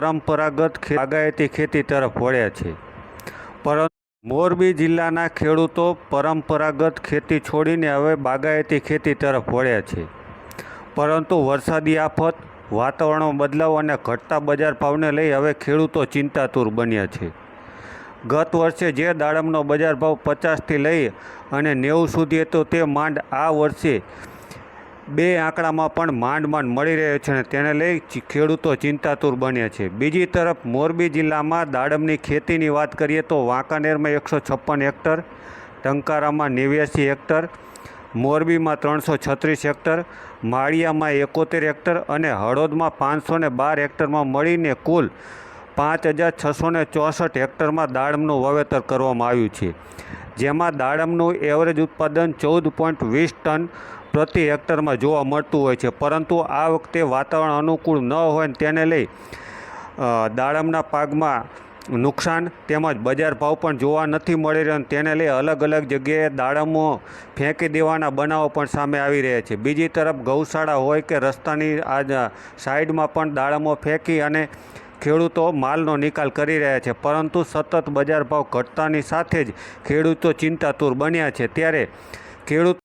પરંપરાગત બાગાયતી ખેતી તરફ વળ્યા છે, પરંતુ મોરબી જિલ્લાના ખેડૂતો પરંપરાગત ખેતી છોડીને હવે બાગાયતી ખેતી તરફ વળ્યા છે. પરંતુ વરસાદી આફત, વાતાવરણમાં બદલાવ અને ઘટતા બજાર ભાવને લઈ હવે ખેડૂતો ચિંતાતુર બન્યા છે. ગત વર્ષે જે દાડમનો બજાર ભાવ 50થી લઈ અને 90 સુધી હતો તે માંડ આ વર્ષે બે આંકડામાં પણ માંડ મળી રહ્યો છે અને તેને લઈ ખેડૂતો ચિંતાતુર બન્યા છે. બીજી તરફ મોરબી જિલ્લામાં દાડમની ખેતીની વાત કરીએ તો વાંકાનેરમાં 156 હેક્ટર, ટંકારામાં 89 હેક્ટર, મોરબીમાં 336 હેક્ટર, માળિયામાં 71 હેક્ટર અને હળોદમાં 512 હેક્ટરમાં મળીને કુલ 5664 હેક્ટરમાં દાડમનું વાવેતર કરવામાં આવ્યું છે, જેમાં દાડમનું એવરેજ ઉત્પાદન 14.20 ટન પ્રતિ હેક્ટરમાં જોવા મળતું હોય છે. પરંતુ આ વખતે વાતાવરણ અનુકૂળ ન હોય તેને લઈ દાડમના પાકમાં નુકસાન તેમજ બજાર ભાવ પણ જોવા નથી મળી રહ્યો. તેને લઈ અલગ અલગ જગ્યાએ દાડમો ફેંકી દેવાના બનાવો પણ સામે આવી રહ્યા છે. બીજી તરફ ગૌશાળા હોય કે રસ્તાની આ સાઈડમાં પણ દાડમો ફેંકી અને ખેડૂતો માલનો નિકાલ કરી રહ્યા છે. પરંતુ સતત બજાર ભાવ ઘટતાની સાથે જ ખેડૂતો ચિંતાતુર બન્યા છે. ત્યારે ખેડૂત